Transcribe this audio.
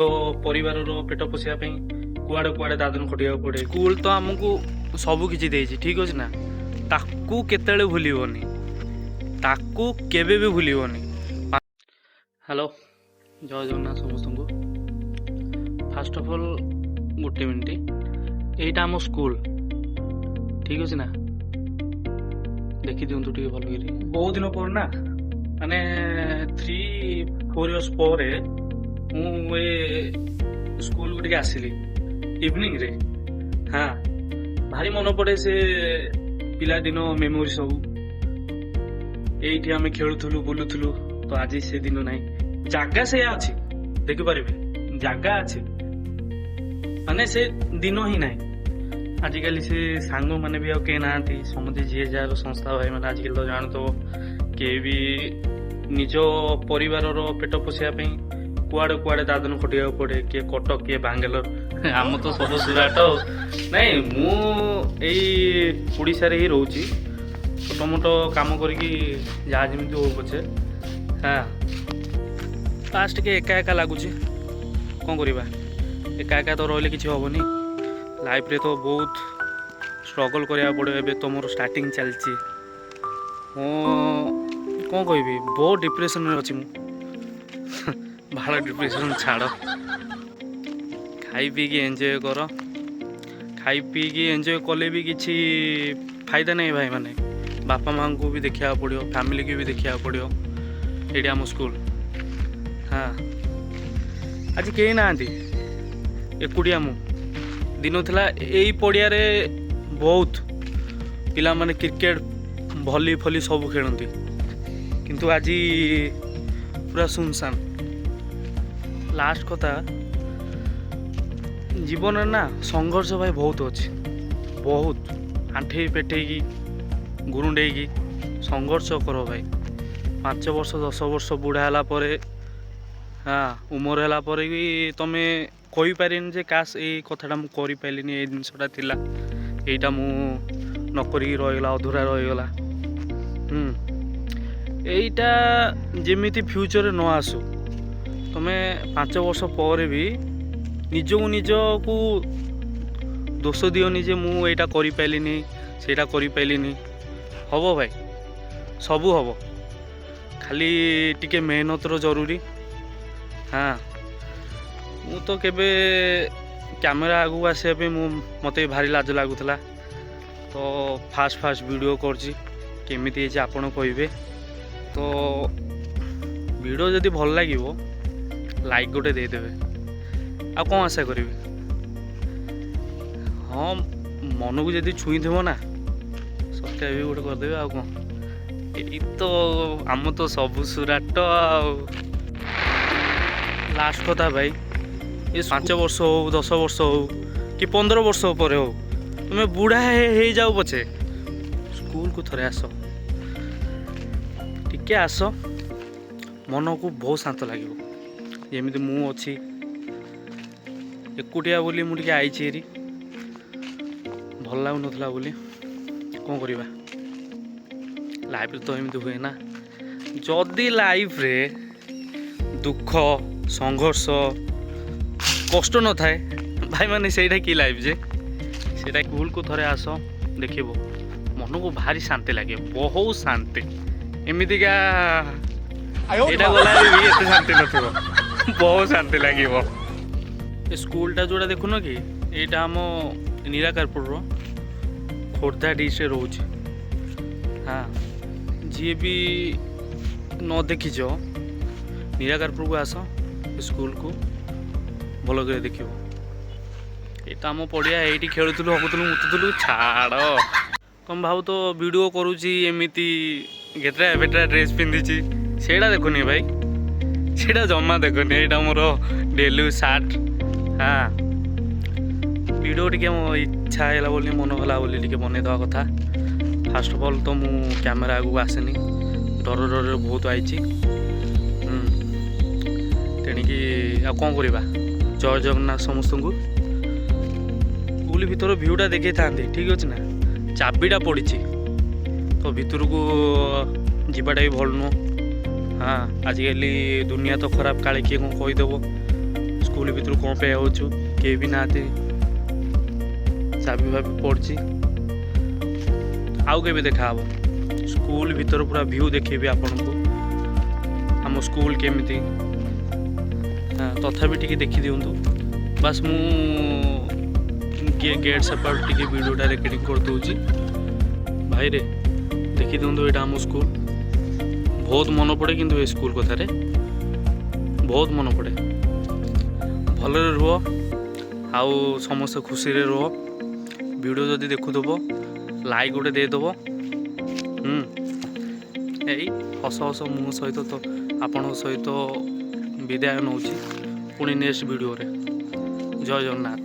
तो परिवार पेट पोषिया कुआड़े कुआड़े दादन खटिया पड़े। स्कूल तो आमको सब किछि देछि, ठीक अछि ना। ताकू केतेले भूलिबोनी, ताकू केबे भी भूलिबोनी। हेलो, जय जगन्नाथ समस्त को। फास्ट ऑफ ऑल गोटे मिनिट, एटा आम स्कूल, ठीक अछि ना। देखि दियंतु टिके भल करी। बहुत दिन पर ना, माने 3-4 इयर्स पर मु ए स्कूल को टिके आसिली इवनिंग रे। हाँ, भारी मन पड़े से पिला दिन मेमोरी सब। एठी आमे खेलुथुलु बुलुथुलु, तो आज से दिन नहीं। जागा से अछि, देखि पारिबे जागा अछि, माने से दिन ही नहीं। आजिकल से सांग मैंने भी आके ना, समझे जी जार संस्था भाई मैंने आजिकल तो जान तो के भी निज परिवार पेट पोषिया कुआड़े कुआड़े दादन खटिया पड़े। किए कटक किए बांगालोर, आम तो सब सुराट नहीं। मु ओडिशा रे ही रोची, छोट मोट काम करके जहाँ जमी हो पछे। हाँ, लास्ट के एका एका लगुच, कौन करवा। एका एका तो रही किसी हेनी लाइफ रे, तो बहुत स्ट्रगल करा पड़े। एबे तो मोर स्टार्टिंग चलती, कौन कहबी, बहुत डिप्रेशन में अच्छी। भाड़ा डिप्रेशन छाड़, खाई पी की एंजॉय कर। खाई पी की एंजॉय कले भी किसी फायदा नहीं भाई। माने बापा माँ को भी देखा पड़ो, फैमिली को भी देखा पड़ो। ये आम स्कूल। हाँ, आज कहीं ना एकुटिया मु दिन थिला एई पड़िया रे बहुत पिला माने क्रिकेट भली फली सब खेलती, किंतु आज पूरा सुनसान। लास्ट कथा, जीवन ना संघर्ष भाई बहुत अच्छे, बहुत आंठे पेटे की गुरुंडे की संघर्ष कर भाई। 5 वर्ष 10 वर्ष बुढ़ा है परे, हाँ उमर है परे भी तमे कही पारिनी जे काश ये कथाटा मुझे कर पारिनी, ये जिनसटा थिला एटा मु नकरी रहीगला, अधूरा रहीगला। एटा जेमिति फ्यूचर न आसू, तमे 5 वर्ष पर भी निजको निज को दोष दियोनी जे मु एटा करि पाइलिनी, सेटा करि पाइलिनी। हबो भाई, सबू हबो, खाली टिके मेहनतर जरूरी। हाँ, मु तो केबे कैमेरा आगू आसे मते भारी लाज लागुला। तो फास्ट वीडियो करछि, केमिति जे आपण कहिबे। तो वीडियो जदि भल लागिवो लाइक गोटे दे देबे, आ कौन आशा करी। हाँ, मन को जदि छुई थो ना, सब्सक्राइब गोटे करदेवे। आ कौन, यही तो आम तो सब सुराट। लास्ट कथा भाई, ये 5 वर्ष हो 10 वर्ष हो कि 15 वर्ष पर हो, तुम्हें बुढ़ा है जाओ पछे, स्कूल को थोड़े आस, टिके आस, मन को बहुत शांत लगे। जमी मु अच्छी एकुटिया बोली मुझे आईची हेरी, भल लगुनला बोली। कौन करवा, लाइफ तो एमती हुए ना। जदि लाइफ रे दुख संघर्ष कष्ट न थाए भाई, माने सेटा की लाइफ जे, सेटा स्कूल को थोड़े आस, देखिबो मन को भारी शांति लगे, बहुत शांति। एमतीका एटा गला भी एते शांति नथिबो, बहुत शांति लगे। स्कूलटा जोड़ा देखुन कि एटा आम निराकारपुर खोर्धा डिस्ट्रिक्ट रोच। हाँ, जी भी न देखीच निराकारपुर को आस, स्कूल को भल कर देख। ये आम पड़िया, ये खेलुलु हबुलु मुतुलु छाड़। तुम भाव तो वीडियो करुची एमती गेटरा बेटरा ड्रेस पिंधि, सेटा देखुनि भाई, सेटा जमा देखुनि। यहाँ मोर डेली सार्ट। हाँ, वीडियो टे मो इच्छा है बोली, मन गला बोली टे बनईदवा कथा। फास्ट अफ ऑल तो मु कैमेरा आगू आसेनी, डर डर बहुत आई। तेणिकी आ कौन करवा। जय जगन्नाथ समस्त को। स्कूल भीतर भ्यूटा देखी था, ठीक अच्छे ना। चाबीटा पड़ी तो भितर को जीवाटा भी भल नुह। हाँ, आजिकल दुनिया तो खराब, काले किए कौन कहीदेव। स्कूल भितर कौन पे आउछु के भी ना चाबी भाबी पड़ी आउ के देखा स्कूल भितर पूरा व्यू देखेबी आपन को आम स्कूल केमिति तथापि टिके देखी दिंतु बस मु गेट सेपट टिके वीडियोटा रेकर्डिंग कर दूची भाई रे देखी दिंतु यहाँ आम स्कूल बहुत मन पड़े किंतु ए स्कूल कथार बहुत मन पड़े भल रुह आउ समस्त खुशी रे रुह वीडियो जदि देखुथब लाइक गोटे देदेव यही हस हस मुह सहित तो आपण सहित विदाय नौची पुणी नेक्स्ट वीडियो रे जय जगन्नाथ।